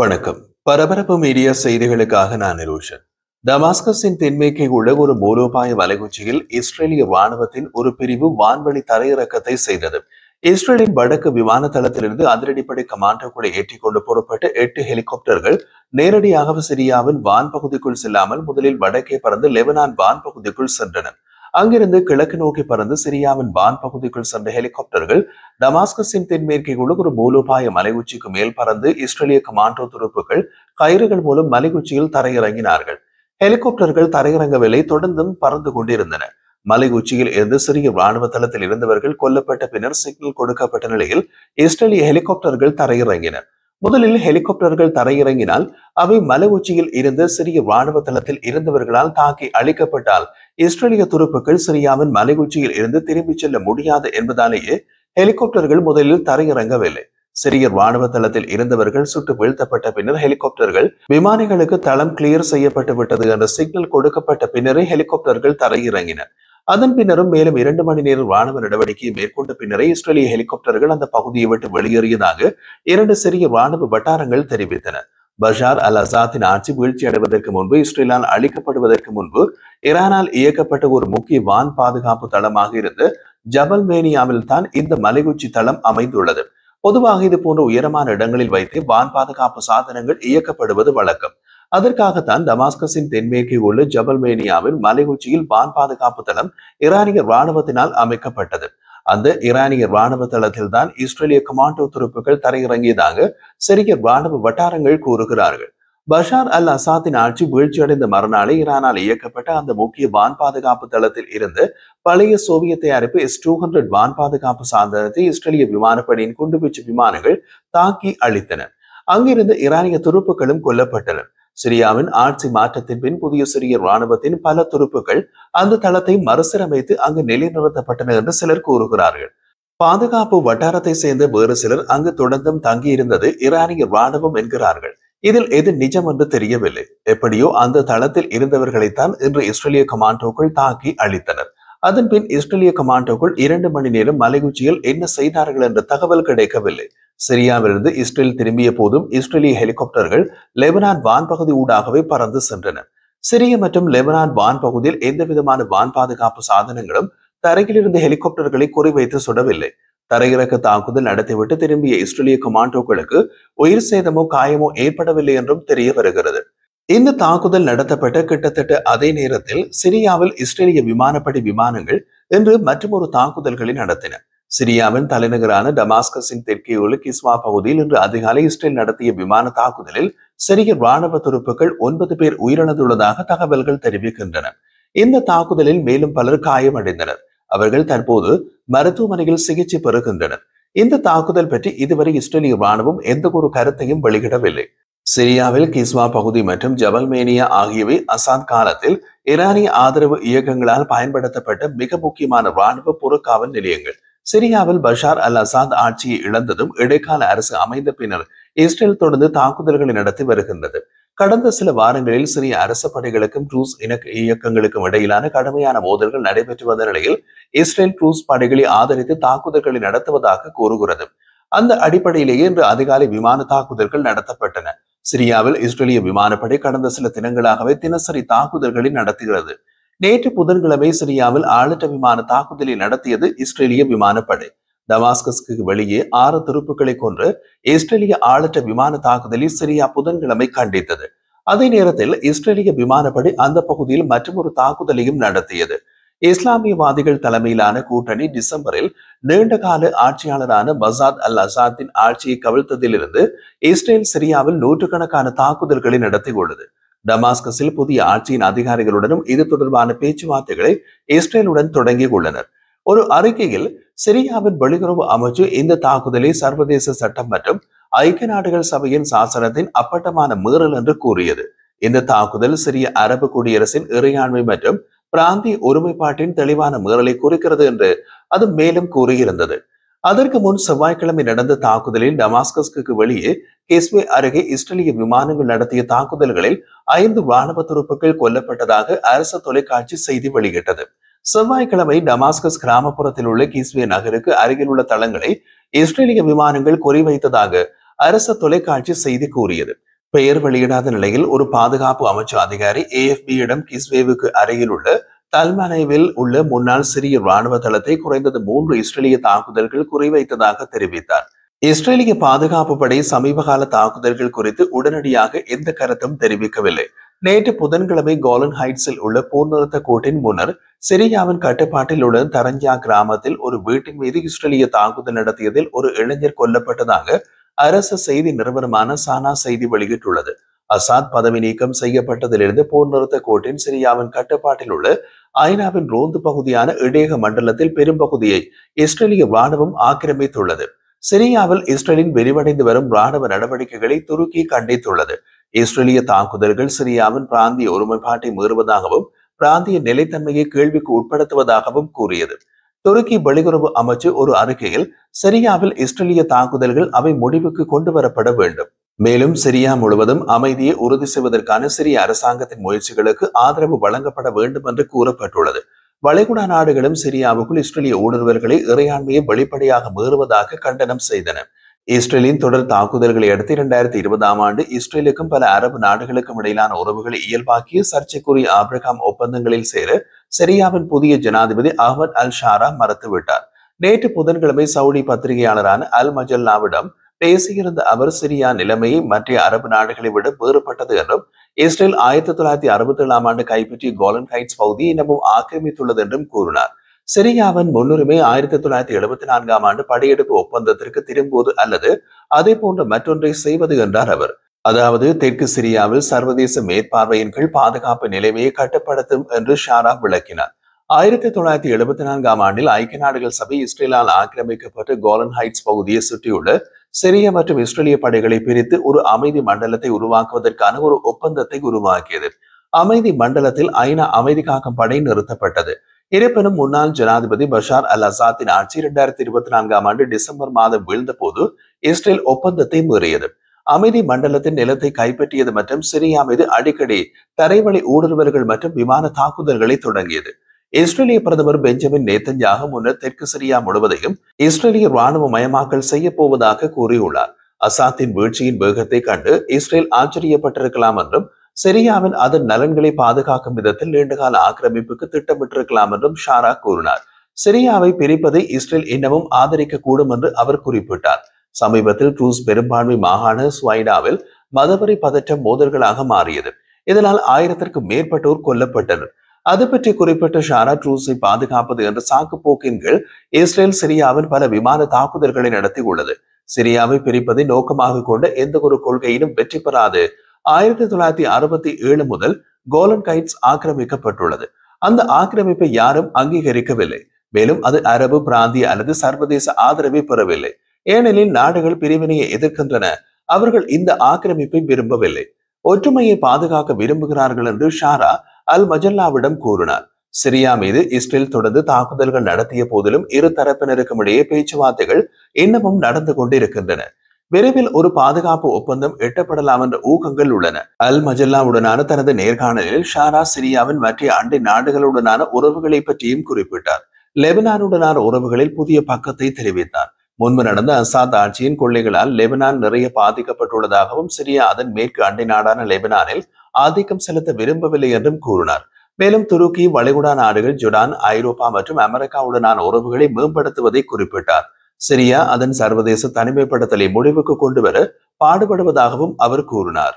வணக்கம். பரபரப்பு மீடியா செய்திகளுக்காக நான் நிரோஷன். டமாஸ்கஸின் தென்மேற்கே உள்ள ஒரு மூலோபாய வலைகுச்சியில் இஸ்ரேலிய ராணுவத்தின் ஒரு பிரிவு வான்வழி தரையிறக்கத்தை செய்தது. இஸ்ரேலின் வடக்கு விமான தளத்திலிருந்து அதிரடிப்படை கமாண்டோ கூட ஏற்றிக்கொண்டு புறப்பட்ட 8 ஹெலிகாப்டர்கள் நேரடியாக சிரியாவின் வான் பகுதிக்குள் செல்லாமல் முதலில் வடக்கே பறந்து லெபனான் வான் பகுதிக்குள் சென்றன. அங்கிருந்து கிழக்கு நோக்கி பறந்து சிரியாவின் வான் பகுதிக்குள் சென்ற ஹெலிகாப்டர்கள் டமாஸ்கஸின் தென்மேற்கே உள்ள ஒரு மூலோபாய மலை உச்சிக்கு மேல் பறந்து இஸ்ரேலிய கமாண்டோ துருப்புகள் கயிறுகள் மூலம் மலை உச்சியில் தரையிறங்கினார்கள். ஹெலிகாப்டர்கள் தரையிறங்கவில்லை, தொடர்ந்தும் பறந்து கொண்டிருந்தன. மலை உச்சியில் இருந்து சிறிய ராணுவ தளத்தில் இருந்தவர்கள் கொல்லப்பட்ட பின்னர் சிக்னல் கொடுக்கப்பட்ட நிலையில் இஸ்ரேலிய ஹெலிகாப்டர்கள் தரையிறங்கின. முதலில் ஹெலிகாப்டர்கள் தரையிறங்கினால் அவை மலை உச்சியில் இருந்து சிறிய ராணுவ தளத்தில் இருந்தவர்களால் தாக்கி அழிக்கப்பட்டால் இஸ்ரேலிய துருப்புகள் சிரியாவின் மலை உச்சியில் இருந்து திரும்பிச் செல்ல முடியாது என்பதாலேயே ஹெலிகாப்டர்கள் முதலில் தரையிறங்கவில்லை. சிறிய ராணுவ தளத்தில் இருந்தவர்கள் சுட்டு வீழ்த்தப்பட்ட பின்னர் ஹெலிகாப்டர்கள் விமானிகளுக்கு தளம் கிளியர் செய்யப்பட்டு விட்டது என்ற சிக்னல் கொடுக்கப்பட்ட பின்னரே ஹெலிகாப்டர்கள் தரையிறங்கின. அதன் பின்னரும் மேலும் 2 மணி நேர ராணுவ நடவடிக்கையை மேற்கொண்ட பின்னரே இஸ்ரேலிய ஹெலிகாப்டர்கள் அந்த பகுதியை விட்டு வெளியேறியதாக 2 சிறிய ராணுவ வட்டாரங்கள் தெரிவித்தன. பஷார் அல் அசாத்தின் ஆட்சி வீழ்ச்சி அடைவதற்கு முன்பு, இஸ்ரேலால் அழிக்கப்படுவதற்கு முன்பு ஈரானால் இயக்கப்பட்ட ஒரு முக்கிய வான் பாதுகாப்பு தளமாக இருந்த ஜபல் மேனியாவில் தான் இந்த மலையுச்சி தளம் அமைந்துள்ளது. பொதுவாக இது போன்ற உயரமான இடங்களில் வைத்து வான் பாதுகாப்பு சாதனங்கள் இயக்கப்படுவது வழக்கம். அதற்காகத்தான் டமாஸ்கஸின் தென்மேற்கே உள்ள ஜபல் மேனியாவின் மலை உச்சியில் வான் பாதுகாப்பு தளம் ஈரானிய ராணுவத்தினால் அமைக்கப்பட்டது. அந்த ஈரானிய ராணுவ தளத்தில் தான் இஸ்ரேலிய கமாண்டோ துருப்புகள் தரையிறங்கியதாக சிறிய ராணுவ வட்டாரங்கள் கூறுகிறார்கள். பஷார் அல் அசாத்தின் ஆட்சி வீழ்ச்சியடைந்த மறுநாளே ஈரானால் இயக்கப்பட்ட அந்த முக்கிய வான் பாதுகாப்பு தளத்தில் இருந்து பழைய சோவியத் தயாரிப்பு S-200 வான் பாதுகாப்பு சாதனத்தை இஸ்ரேலிய விமானப்படையின் குண்டுவீச்சு விமானங்கள் தாக்கி அழித்தன. அங்கிருந்து ஈரானிய துருப்புகளும் கொல்லப்பட்டன. சிரியாவின் ஆட்சி மாற்றத்தின் பின் புதிய சிரிய ராணுவத்தின் பல துருப்புகள் அந்த தளத்தை மறுசீரமைத்து அங்கு நிலைநிறுத்தப்பட்டன என்று சிலர் கூறுகிறார்கள். பாதுகாப்பு வட்டாரத்தை சேர்ந்த வேறு சிலர் அங்கு தொடர்ந்தும் தங்கியிருந்தது ஈரானிய ராணுவம் என்கிறார்கள். இதில் எது நிஜம் என்று தெரியவில்லை. எப்படியோ அந்த தளத்தில் இருந்தவர்களைத்தான் இன்று இஸ்ரேலிய கமாண்டோக்கள் தாக்கி அழித்தனர். அதன் பின் இஸ்ரேலிய கமாண்டோக்கள் 2 மணி நேரம் மலையுச்சியில் என்ன செய்தார்கள் என்ற தகவல் கிடைக்கவில்லை. சிரியாவிலிருந்து இஸ்ரேல் திரும்பிய போதும் இஸ்ரேலிய ஹெலிகாப்டர்கள் லெபனான் வான் பகுதி ஊடாகவே பறந்து சென்றன. சிரிய மற்றும் லெபனான் வான் பகுதியில் எந்த விதமான வான் பாதுகாப்பு சாதனங்களும் தரையிலிருந்து ஹெலிகாப்டர்களை குறிவைத்து சுடவில்லை. தரையிறக்க தாக்குதல் நடத்திவிட்டு திரும்பிய இஸ்ரேலிய கமாண்டோக்களுக்கு உயிர் சேதமோ காயமோ ஏற்படவில்லை என்றும் தெரிய வருகிறது. இந்த தாக்குதல் நடத்தப்பட்ட கிட்டத்தட்ட அதே நேரத்தில் சிரியாவில் இஸ்ரேலிய விமானப்படை விமானங்கள் இன்று மற்றொரு தாக்குதல்களை நடத்தின. சிரியாவின் தலைநகரான டமாஸ்கஸின் தெற்கே உள்ள கிஸ்வா பகுதியில் இன்று அதிகாலை இஸ்ரேல் நடத்திய விமான தாக்குதலில் சிரிய ராணுவ துருப்புகள் 9 பேர் உயிரிழந்துள்ளதாக தகவல்கள் தெரிவிக்கின்றன. இந்த தாக்குதலில் மேலும் பலர் காயமடைந்தனர். அவர்கள் தற்போது மருத்துவமனையில் சிகிச்சை பெறுகின்றனர். இந்த தாக்குதல் பற்றி இதுவரை இஸ்ரேலிய ராணுவம் எந்த ஒரு கருத்தையும் வெளியிடவில்லை. சிரியாவில் கிஸ்வா பகுதி மற்றும் ஜபல் மேனியா ஆகியவை அசாத் காலத்தில் ஈரானிய ஆதரவு இயக்கங்களால் பயன்படுத்தப்பட்ட மிக முக்கியமான ராணுவ புறக்காவல் நிலையங்கள். சிரியாவில் பஷார் அல் அசாத் ஆட்சியை இழந்ததும் இடைக்கால அரசு அமைந்த பின்னர் இஸ்ரேல் தொடர்ந்து தாக்குதல்களை நடத்தி வருகின்றது. கடந்த சில வாரங்களில் சிரிய அரசு படைகளுக்கும் ட்ரூஸ் இயக்கங்களுக்கும் இடையிலான கடுமையான மோதல்கள் நடைபெற்று வந்த நிலையில் இஸ்ரேல் ட்ரூஸ் படைகளை ஆதரித்து தாக்குதல்களை நடத்துவதாக கூறுகிறது. அந்த அடிப்படையிலேயே இன்று அதிகாலை விமான தாக்குதல்கள் நடத்தப்பட்டன. சிரியாவில் இஸ்ரேலிய விமானப்படை கடந்த சில தினங்களாகவே தினசரி தாக்குதல்களை நடத்துகிறது. நேற்று புதன்கிழமை சிரியாவில் ஆளற்ற விமான தாக்குதலை நடத்தியது இஸ்ரேலிய விமானப்படை. டமாஸ்கஸ்க்கு வெளியே 6 துருப்புக்களை கொன்று இஸ்ரேலிய ஆளற்ற விமான தாக்குதலை சிரியா புதன்கிழமை கண்டித்தது. அதே நேரத்தில் இஸ்ரேலிய விமானப்படை அந்த பகுதியில் மற்றொரு தாக்குதலையும் நடத்தியது. இஸ்லாமியவாதிகள் தலைமையிலான கூட்டணி டிசம்பரில் நீண்டகால ஆட்சியாளரான பசாத் அல் அசாத்தின் ஆட்சியை கவிழ்த்ததிலிருந்து இஸ்ரேல் சிரியாவில் நூற்றுக்கணக்கான தாக்குதல்களை நடத்தியுள்ளது. டமாஸ்கஸில் புதிய ஆட்சியின் அதிகாரிகளுடனும் இது தொடர்பான பேச்சுவார்த்தைகளை இஸ்ரேலுடன் தொடங்கியுள்ளனர். ஒரு அறிக்கையில் சிரியாவின் வெளியுறவு அமைச்சு இந்த தாக்குதலை சர்வதேச சட்டம் மற்றும் ஐக்கிய நாடுகள் சபையின் சாசனத்தின் அப்பட்டமான மீறல் என்று கூறியது. இந்த தாக்குதல் சிரிய அரபு குடியரசின் இறையாண்மை மற்றும் பிராந்திய ஒருமைப்பாட்டின் தெளிவான மீறலை குறிக்கிறது என்று அது மேலும் கூறியிருந்தது. அதற்கு முன் செவ்வாய்க்கிழமை நடந்த தாக்குதலில் டமாஸ்கஸ்க்கு வெளியே கெஸ்வே அருகே இஸ்ரேலிய விமானங்கள் நடத்திய தாக்குதல்களில் 5 ராணுவ துருப்புகள் கொல்லப்பட்டதாக அரசு தொலைக்காட்சி செய்தி வெளியிட்டது. செவ்வாய்க்கிழமை டமாஸ்கஸ் கிராமப்புறத்தில் உள்ள கிஸ்வே நகருக்கு அருகில் உள்ள தளங்களை இஸ்ரேலிய விமானங்கள் குறிவைத்ததாக அரசு தொலைக்காட்சி செய்தி கூறியது. பெயர் வெளியிடாத நிலையில் ஒரு பாதுகாப்பு அமைச்சு அதிகாரி AFP-யிடம் கிஸ்வேவுக்கு அருகில் உள்ள தல்மனைவில் உள்ள முன்னாள் சிரிய ராணுவ தளத்தை குறைந்தது 3 இஸ்ரேலிய தாக்குதல்கள் குறிவைத்ததாக தெரிவித்தார். இஸ்ரேலிய பாதுகாப்பு படை சமீபகால தாக்குதல்கள் குறித்து உடனடியாக எந்த கருத்தும் தெரிவிக்கவில்லை. நேற்று புதன்கிழமை கோலன் ஹைட்ஸில் உள்ள போர் நிறுத்த கோட்டின் முன்னர் சிரியாவின் கட்டுப்பாட்டில் உள்ள தரஞ்சா கிராமத்தில் ஒரு வீட்டின் மீது இஸ்ரேலிய தாக்குதல் நடத்தியதில் ஒரு இளைஞர் கொல்லப்பட்டதாக அரசு செய்தி நிறுவனமான சானா செய்தி வெளியிட்டுள்ளது. அசாத் பதவி நீக்கம் செய்யப்பட்டதிலிருந்து போர் நிறுத்த கோட்டின் சிரியாவின் கட்டுப்பாட்டில் உள்ள ஐநாவின் ரோந்து பகுதியான இடையக மண்டலத்தில் பெரும்பகுதியை இஸ்ரேலிய ராணுவம் ஆக்கிரமித்துள்ளது. சிரியாவில் இஸ்ரேலின் விரிவடைந்து வரும் ராணுவ நடவடிக்கைகளை துருக்கி கண்டித்துள்ளது. இஸ்ரேலிய தாக்குதல்கள் சிரியாவின் பிராந்திய ஒருமைப்பாட்டை மீறுவதாகவும் பிராந்திய நிலைத்தன்மையை கேள்விக்கு உட்படுத்துவதாகவும் கூறியது. துருக்கி வெளியுறவு அமைச்சு ஒரு அறிக்கையில் சிரியாவில் இஸ்ரேலிய தாக்குதல்கள் அவை முடிவுக்கு கொண்டு வரப்பட வேண்டும். மேலும் சிரியா முழுவதும் அமைதியை உறுதி செய்வதற்கான சிரிய அரசாங்கத்தின் முயற்சிகளுக்கு ஆதரவு வழங்கப்பட வேண்டும் என்று கூறப்பட்டுள்ளது. வளைகுடா நாடுகளும் சிரியாவுக்குள் இஸ்ரேலிய ஊடுருவல்களை இறையாண்மையை வெளிப்படையாக மீறுவதாக கண்டனம் செய்தன. இஸ்ரேலின் தொடர் தாக்குதல்களை அடுத்து 2020ஆம் ஆண்டு இஸ்ரேலுக்கும் பல அரபு நாடுகளுக்கும் இடையிலான உறவுகளை இயல்பாக்கிய சர்ச்சைக்குரிய ஆப்ரகாம் ஒப்பந்தங்களில் சேர சிரியாவின் புதிய ஜனாதிபதி அஹ்மத் அல் ஷாரா மறுத்துவிட்டார். நேற்று புதன்கிழமை சவுடி பத்திரிகையாளரான அல் மஜல்லாவிடம் பேசியிருந்த அவர் சிரியா நிலைமையை மற்ற அரபு நாடுகளை விட வேறுபட்டது என்றும் இஸ்ரேல் 1967ஆம் ஆண்டு கைப்பற்றிய கோலன் ஹைட்ஸ் பகுதியை இன்னமும் ஆக்கிரமித்துள்ளது என்றும் கூறினார். சிரியாவின் முன்னுரிமை 1974ஆம் ஆண்டு படையெடுப்பு ஒப்பந்தத்திற்கு திரும்புவது அல்லது அதே போன்ற மற்றொன்றை செய்வது என்றார் அவர். அதாவது தெற்கு சிரியாவில் சர்வதேச மேற்பார்வையின் கீழ் பாதுகாப்பு நிலைமையை கட்டுப்படுத்தும் என்று ஷாரா விளக்கினார். 1974ஆம் ஆண்டில் ஐக்கிய நாடுகள் சபை இஸ்ரேலால் ஆக்கிரமிக்கப்பட்ட கோலன் ஹைட்ஸ் பகுதியை சுற்றியுள்ள சிரிய மற்றும் இஸ்ரேலிய படைகளை பிரித்து ஒரு அமைதி மண்டலத்தை உருவாக்குவதற்கான ஒரு ஒப்பந்தத்தை உருவாக்கியது. அமைதி மண்டலத்தில் ஐநா அமைதி காக்கும் படை நிறுத்தப்பட்டது. இருப்பினும் முன்னாள் ஜனாதிபதி பஷார் அல் அசாத்தின் ஆட்சி 2024ஆம் ஆண்டு டிசம்பர் மாதம் வீழ்ந்த போது இஸ்ரேல் ஒப்பந்தத்தை மீறியது. அமைதி மண்டலத்தின் நிலத்தை கைப்பற்றியது மற்றும் சிரியா மீது அடிக்கடி தரைவழி ஊடுருவல்கள் மற்றும் விமான தாக்குதல்களை தொடங்கியது. இஸ்ரேலிய பிரதமர் பெஞ்சமின் நேத்தன்யாகு முன்னர் தெற்கு சிரியா முழுவதையும் இஸ்ரேலிய ராணுவ மயமாக்கல் செய்ய போவதாக கூறியுள்ளார். அசாத்தின் வீழ்ச்சியின் வேகத்தை கண்டு இஸ்ரேல் ஆச்சரியப்பட்டிருக்கலாம் என்றும் சிரியாவின் அதன் நலன்களை பாதுகாக்கும் விதத்தில் நீண்டகால ஆக்கிரமிப்புக்கு திட்டமிட்டிருக்கலாம் என்றும் ஷாரா கூறினார். சிரியாவை பிரிப்பதை இஸ்ரேல் இன்னமும் ஆதரிக்க கூடும் என்று அவர் குறிப்பிட்டார். சமீபத்தில் ட்ரூஸ் பெரும்பான்மை மாகாண ஸ்வைடாவில் மதவெறி பதற்றம் மோதல்களாக மாறியது. இதனால் 1000க்கும் மேற்பட்டோர் கொல்லப்பட்டனர். அது பற்றி குறிப்பிட்ட ஷாரா ட்ரூஸை பாதுகாப்பது என்ற சாக்கு போக்கின் கீழ் இஸ்ரேல் சிரியாவின் பல விமான தாக்குதல்களை நடத்தி உள்ளது. சிரியாவை பிரிப்பதை நோக்கமாக கொண்ட எந்த ஒரு கொள்கையிலும் வெற்றி பெறாது 1967 முதல் கோலன் ஹைட்ஸ் ஆக்கிரமிக்கப்பட்டுள்ளது. அந்த ஆக்கிரமிப்பை யாரும் அங்கீகரிக்கவில்லை. மேலும் அது அரபு பிராந்திய அல்லது சர்வதேச ஆதரவை பெறவில்லை. ஏனெனில் நாடுகள் பிரிவினையை எதிர்க்கின்றன. அவர்கள் இந்த ஆக்கிரமிப்பை விரும்பவில்லை. ஒற்றுமையை பாதுகாக்க விரும்புகிறார்கள் என்று ஷாரா அல் மஜல்லாவிடம் கூறினார். சிரியா மீது இஸ்ரேல் தொடர்ந்து தாக்குதல்கள் நடத்திய போதிலும் இரு தரப்பினருக்கும் இடையே பேச்சுவார்த்தைகள் இன்னமும் நடந்து கொண்டிருக்கின்றன. விரைவில் ஒரு பாதுகாப்பு ஒப்பந்தம் எட்டப்படலாம் என்ற ஊகங்கள் உள்ளன. அல் மஜல்லாவுடனான தனது நேர்காணலில் ஷாரா சிரியாவின் மற்ற அண்டை நாடுகளுடனான உறவுகளை பற்றியும் குறிப்பிட்டார். லெபனானுடனான உறவுகளில் புதிய பக்கத்தை தெரிவித்தார். முன்பு நடந்த அசாத் ஆட்சியின் கொள்ளைகளால் லெபனான் நிறைய பாதிக்கப்பட்டுள்ளதாகவும் சிரியா அதன் மேற்கு அண்டை நாடான லெபனானில் ஆதிக்கம் செலுத்த விரும்பவில்லை என்றும் கூறினார். மேலும் துருக்கி, வளைகுடா நாடுகள், ஜோர்டான், ஐரோப்பா மற்றும் அமெரிக்காவுடனான உறவுகளை மேம்படுத்துவதை குறிப்பிட்டார். சிரியா அதன் சர்வதேச தனிமைப்படுத்தலை முடிவுக்கு கொண்டு வர பாடுபடுவதாகவும் அவர் கூறினார்.